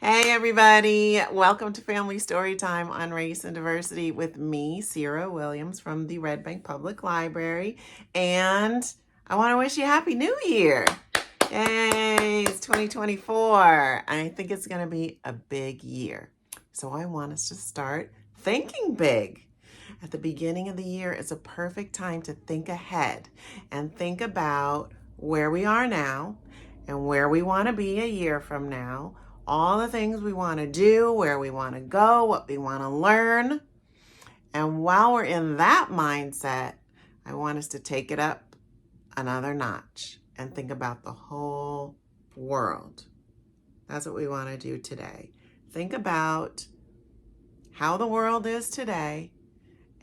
Hey everybody, welcome to Family Storytime on Race and Diversity with me, Sira Williams from the Red Bank Public Library. And I want to wish you a Happy New Year. Yay, it's 2024. I think it's going to be a big year. So I want us to start thinking big. At the beginning of the year is a perfect time to think ahead and think about where we are now and where we want to be a year from now, all the things we want to do, where we want to go, what we want to learn. And while we're in that mindset, I want us to take it up another notch and think about the whole world. That's what we want to do today. Think about how the world is today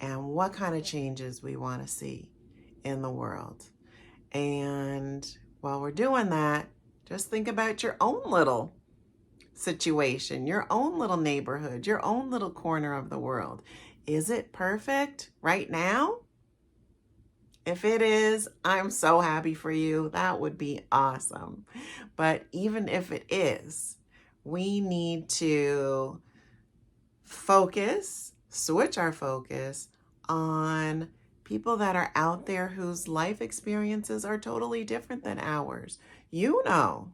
and what kind of changes we want to see in the world. And while we're doing that, just think about your own little situation, your own little neighborhood, your own little corner of the world. Is it perfect right now? If it is, I'm so happy for you. That would be awesome. But even if it is, we need to switch our focus on people that are out there whose life experiences are totally different than ours. You know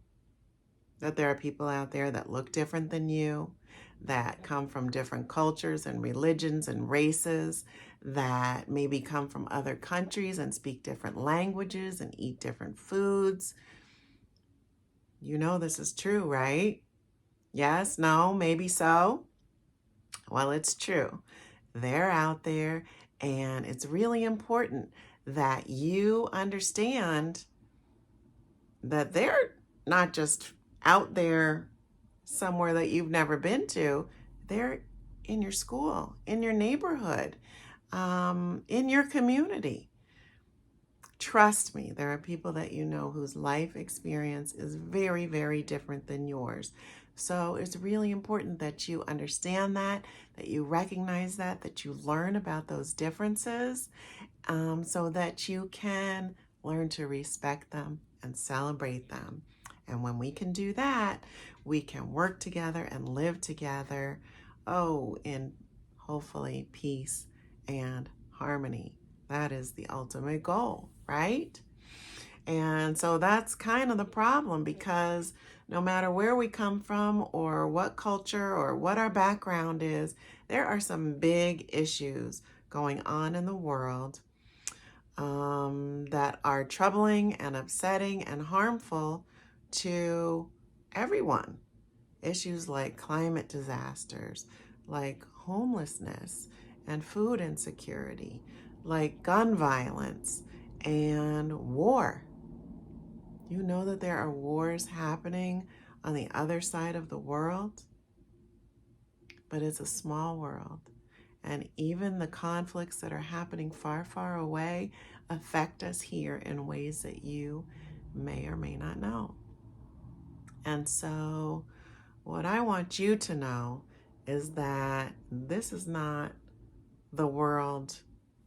that there are people out there that look different than you, that come from different cultures and religions and races, that maybe come from other countries and speak different languages and eat different foods. You know this is true, right? Yes, no, maybe so. Well, it's true. They're out there, and it's really important that you understand that they're not just out there somewhere that you've never been to. They're in your school, in your neighborhood, in your community. Trust me, there are people that you know whose life experience is very, very different than yours. So it's really important that you understand that you recognize that you learn about those differences, so that you can learn to respect them and celebrate them. And when we can do that, we can work together and live together, in hopefully peace and harmony. That is the ultimate goal, right? And so that's kind of the problem, because no matter where we come from or what culture or what our background is, there are some big issues going on in the world that are troubling and upsetting and harmful to everyone. Issues like climate disasters, like homelessness and food insecurity, like gun violence and war. You know that there are wars happening on the other side of the world, but it's a small world. And even the conflicts that are happening far, far away affect us here in ways that you may or may not know. And so what I want you to know is that this is not the world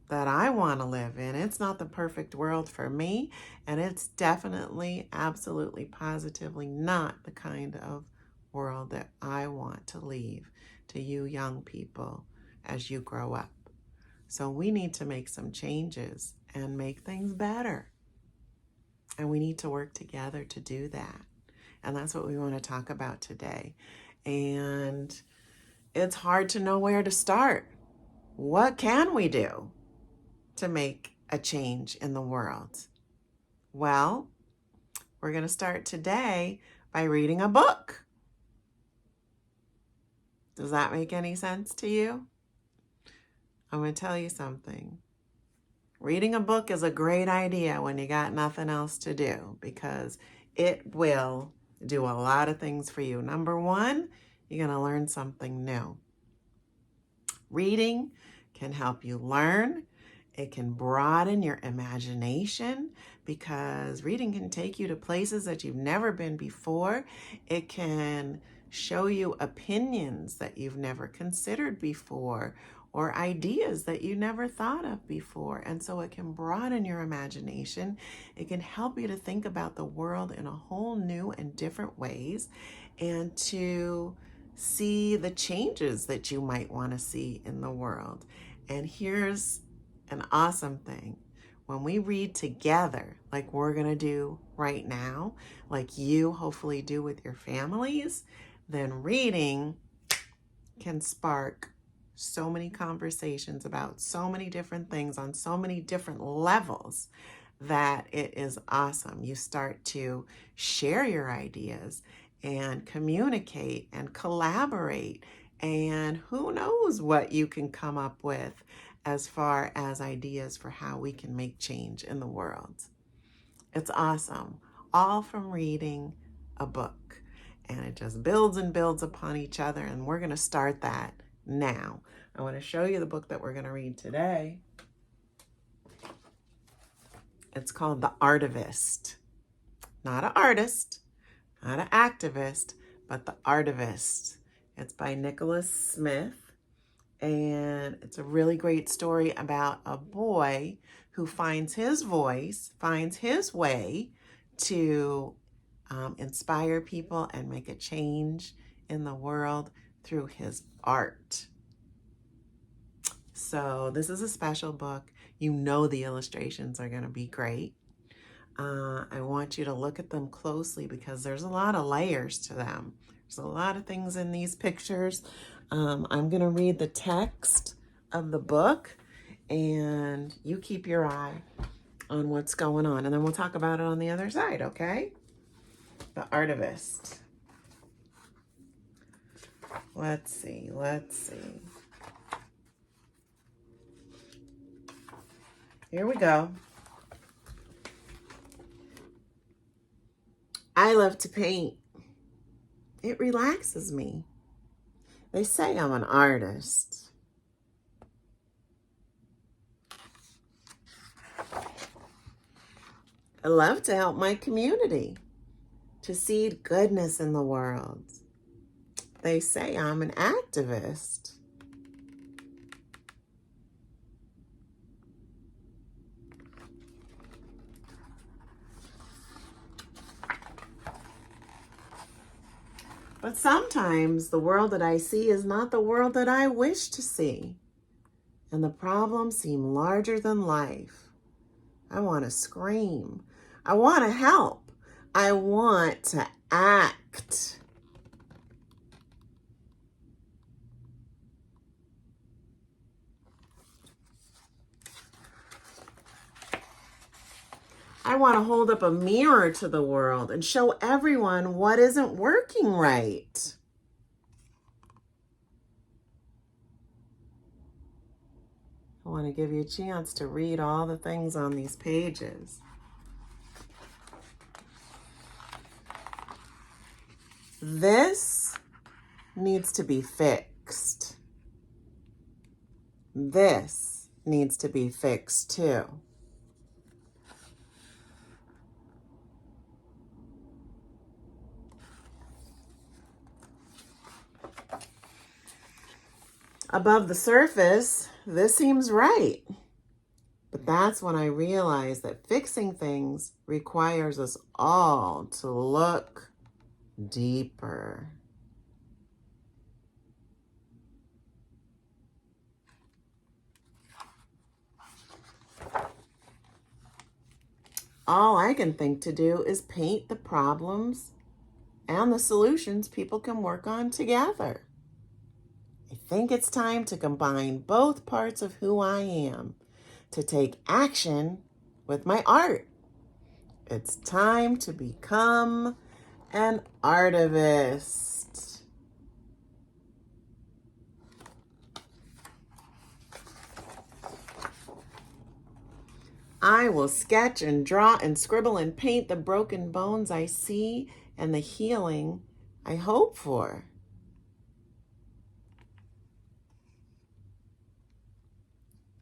that I want to live in. It's not the perfect world for me, and it's definitely, absolutely, positively not the kind of world that I want to leave to you young people as you grow up. So we need to make some changes and make things better. And we need to work together to do that. And that's what we want to talk about today. And it's hard to know where to start. What can we do to make a change in the world? Well, we're going to start today by reading a book. Does that make any sense to you? I'm going to tell you something. Reading a book is a great idea when you got nothing else to do, because it will do a lot of things for you. Number one, you're going to learn something new. Reading can help you learn. It can broaden your imagination, because reading can take you to places that you've never been before. It can show you opinions that you've never considered before, or ideas that you never thought of before. And so it can broaden your imagination. It can help you to think about the world in a whole new and different ways, and to see the changes that you might want to see in the world. And here's an awesome thing. When we read together, like we're going to do right now, like you hopefully do with your families, then reading can spark so many conversations about so many different things on so many different levels that it is awesome. You start to share your ideas and communicate and collaborate, and who knows what you can come up with as far as ideas for how we can make change in the world. It's awesome, all from reading a book, and it just builds and builds upon each other, and we're going to start that now. I want to show you the book that we're going to read today. It's called The Artivist. Not an artist, not an activist, but The Artivist. It's by Nikkolas Smith, and it's a really great story about a boy who finds his voice, finds his way to inspire people and make a change in the world through his art. So this is a special book. You know the illustrations are going to be great. I want you to look at them closely because there's a lot of layers to them. There's a lot of things in these pictures. I'm going to read the text of the book, and you keep your eye on what's going on, and then we'll talk about it on the other side, okay? The Artivist. Let's see. Here we go. I love to paint. It relaxes me. They say I'm an artist. I love to help my community, to seed goodness in the world. They say I'm an activist. But sometimes the world that I see is not the world that I wish to see, and the problems seem larger than life. I want to scream. I want to help. I want to act. I want to hold up a mirror to the world and show everyone what isn't working right. I want to give you a chance to read all the things on these pages. This needs to be fixed. This needs to be fixed too. Above the surface, this seems right. But that's when I realized that fixing things requires us all to look deeper. All I can think to do is paint the problems and the solutions people can work on together. I think it's time to combine both parts of who I am, to take action with my art. It's time to become an artivist. I will sketch and draw and scribble and paint the broken bones I see and the healing I hope for.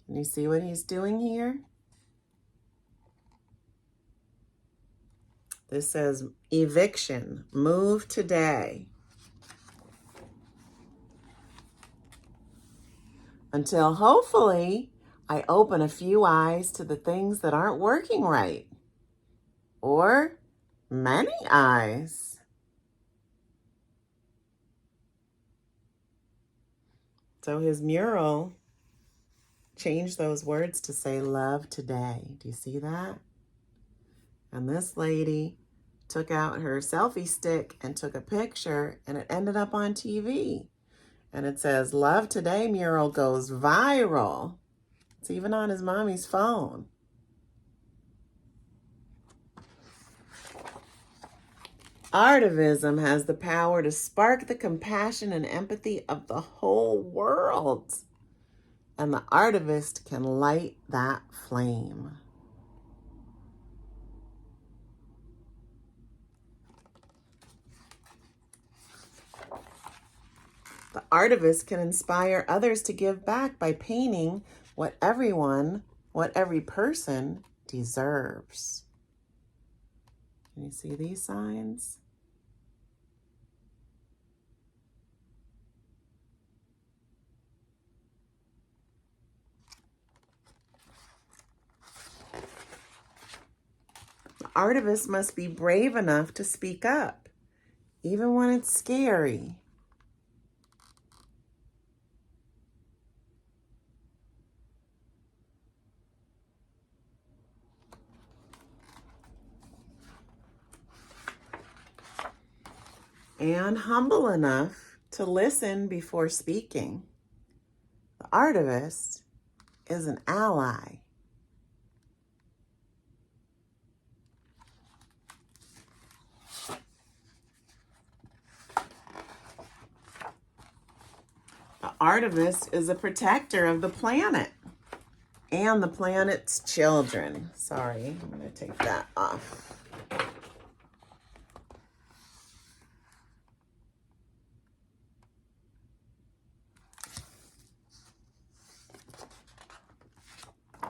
Can you see what he's doing here? This says eviction, move today. Until hopefully I open a few eyes to the things that aren't working right. Or many eyes. So his mural changed those words to say love today. Do you see that? And this lady took out her selfie stick and took a picture, and it ended up on TV. And it says, Love Today mural goes viral. It's even on his mommy's phone. Artivism has the power to spark the compassion and empathy of the whole world. And the artivist can light that flame. The artivist can inspire others to give back by painting what every person deserves. Can you see these signs? The artivist must be brave enough to speak up, even when it's scary. And humble enough to listen before speaking. The artivist is an ally. The artivist is a protector of the planet and the planet's children. Sorry, I'm going to take that off.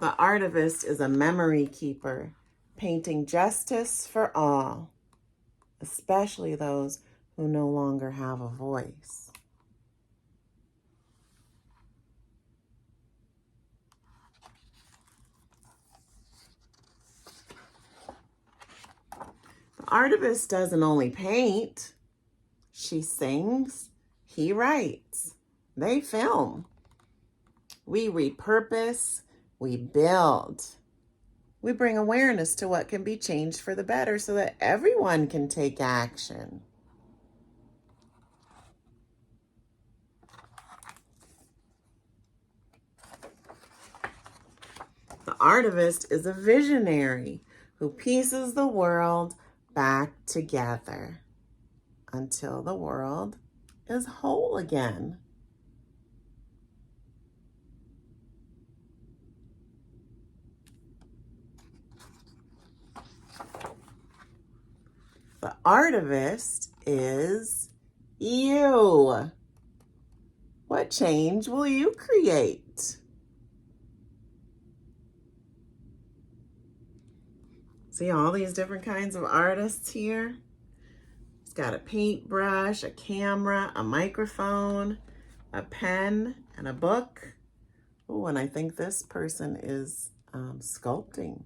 The artivist is a memory keeper, painting justice for all, especially those who no longer have a voice. The artivist doesn't only paint, she sings, he writes, they film. We repurpose, we build. We bring awareness to what can be changed for the better so that everyone can take action. The artivist is a visionary who pieces the world back together until the world is whole again. The artivist is you. What change will you create? See all these different kinds of artists here? It's got a paintbrush, a camera, a microphone, a pen, and a book. Oh, and I think this person is sculpting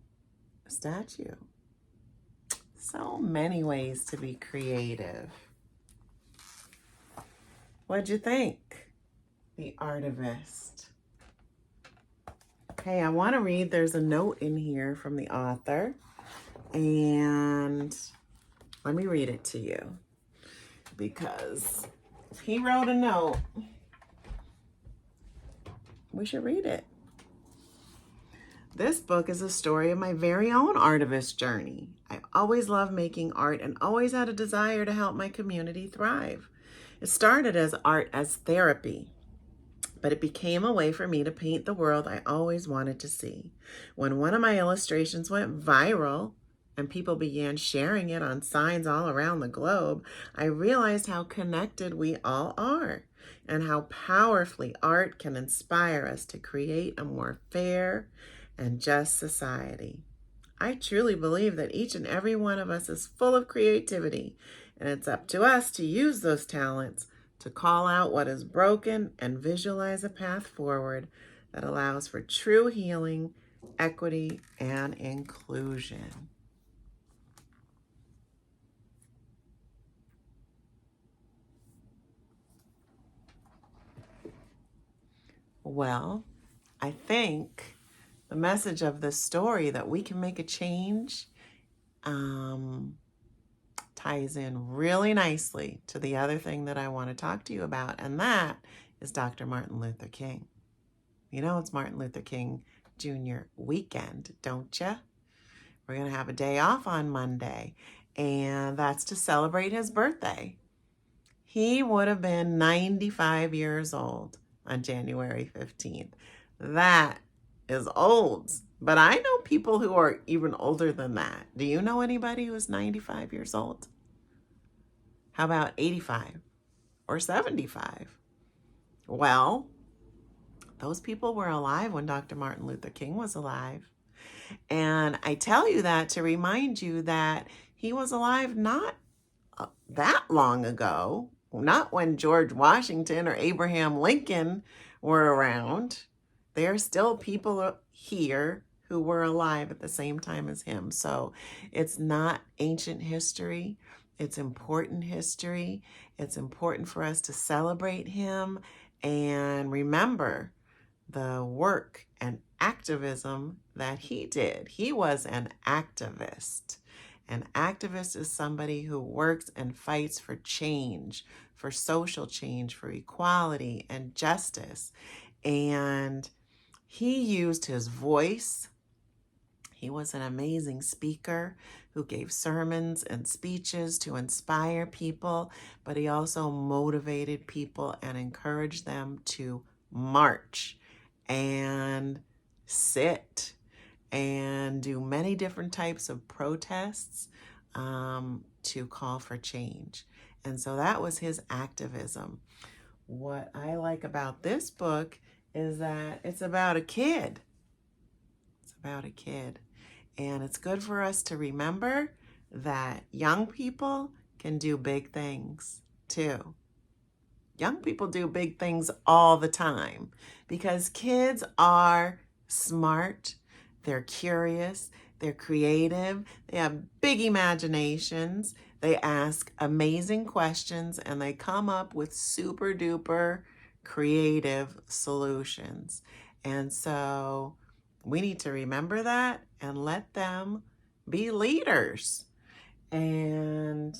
a statue. So many ways to be creative. What'd you think? The Artivist. Okay, I want to read, there's a note in here from the author, and let me read it to you because he wrote a note. We should read it. This book is a story of my very own artivist journey. I always loved making art and always had a desire to help my community thrive. It started as art as therapy, but it became a way for me to paint the world I always wanted to see. When one of my illustrations went viral and people began sharing it on signs all around the globe, I realized how connected we all are and how powerfully art can inspire us to create a more fair and just society. I truly believe that each and every one of us is full of creativity, and it's up to us to use those talents to call out what is broken and visualize a path forward that allows for true healing, equity, and inclusion. Well, I think the message of this story that we can make a change ties in really nicely to the other thing that I want to talk to you about, and that is Dr. Martin Luther King. You know, it's Martin Luther King Jr. weekend, don't you? We're going to have a day off on Monday, and that's to celebrate his birthday. He would have been 95 years old on January 15th. That is old, but I know people who are even older than that. Do you know anybody who's 95 years old? How about 85 or 75? Well, those people were alive when Dr. Martin Luther King was alive. And I tell you that to remind you that he was alive not that long ago, not when George Washington or Abraham Lincoln were around. There are still people here who were alive at the same time as him. So it's not ancient history. It's important history. It's important for us to celebrate him and remember the work and activism that he did. He was an activist. An activist is somebody who works and fights for change, for social change, for equality and justice. And he used his voice. He was an amazing speaker who gave sermons and speeches to inspire people, but he also motivated people and encouraged them to march and sit and do many different types of protests to call for change. And so that was his activism. What I like about this book is that it's about a kid. It's about a kid. And it's good for us to remember that young people can do big things too. Young people do big things all the time because kids are smart, they're curious, they're creative, they have big imaginations, they ask amazing questions, and they come up with super duper creative solutions. And so we need to remember that and let them be leaders and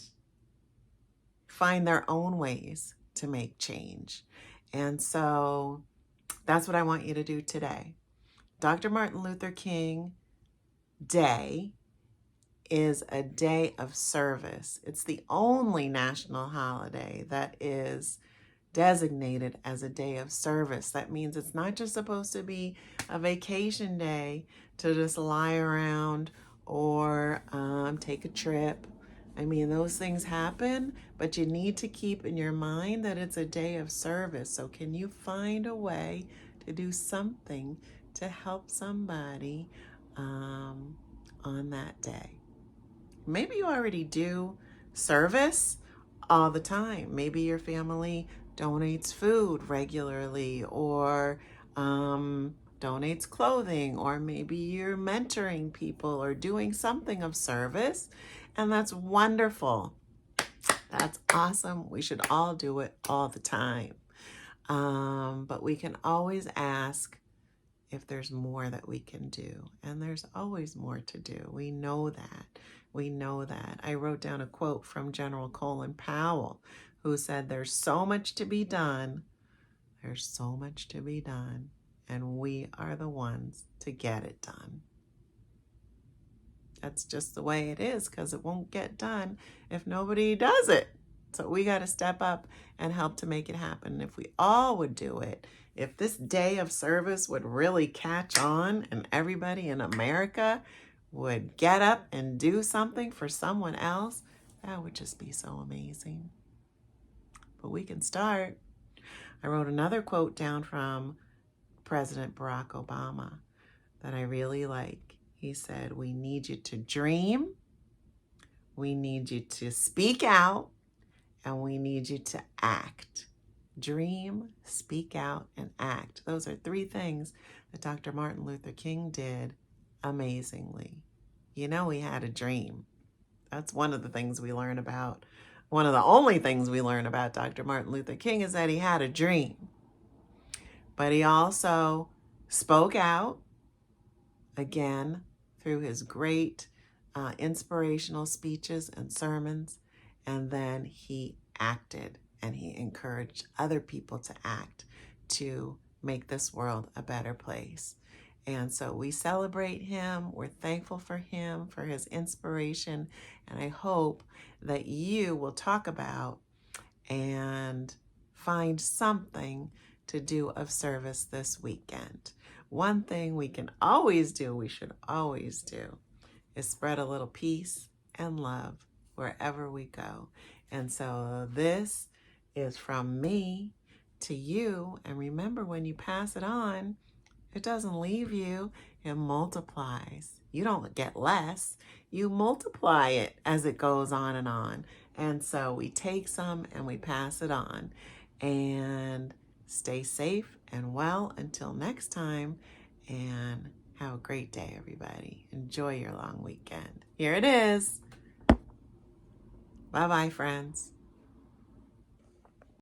find their own ways to make change. And so that's what I want you to do today. Dr. Martin Luther King Day is a day of service. It's the only national holiday that is designated as a day of service. That means it's not just supposed to be a vacation day to just lie around or take a trip. I mean, those things happen, but you need to keep in your mind that it's a day of service. So can you find a way to do something to help somebody on that day? Maybe you already do service all the time. Maybe your family donates food regularly or donates clothing, or maybe you're mentoring people or doing something of service, and that's wonderful. That's awesome. We should all do it all the time. But we can always ask if there's more that we can do, and there's always more to do. We know that. We know that. I wrote down a quote from General Colin Powell, who said, "There's so much to be done. There's so much to be done, and we are the ones to get it done." That's just the way it is, because it won't get done if nobody does it. So we got to step up and help to make it happen. If we all would do it, if this day of service would really catch on and everybody in America would get up and do something for someone else, that would just be so amazing. But we can start. I wrote another quote down from President Barack Obama that I really like. He said, "We need you to dream, we need you to speak out, and we need you to act." Dream, speak out, and act. Those are three things that Dr. Martin Luther King did amazingly. You know, he had a dream. That's one of the things we learn about. One of the only things we learn about Dr. Martin Luther King is that he had a dream. But he also spoke out again through his great inspirational speeches and sermons. And then he acted and he encouraged other people to act to make this world a better place. And so we celebrate him. We're thankful for him, for his inspiration. And I hope that you will talk about and find something to do of service this weekend. One thing we can always do, we should always do, is spread a little peace and love wherever we go. And so this is from me to you. And remember, when you pass it on, it doesn't leave you, it multiplies. You don't get less, you multiply it as it goes on and on. And so we take some and we pass it on. And stay safe and well until next time. And have a great day, everybody. Enjoy your long weekend. Here it is. Bye-bye, friends.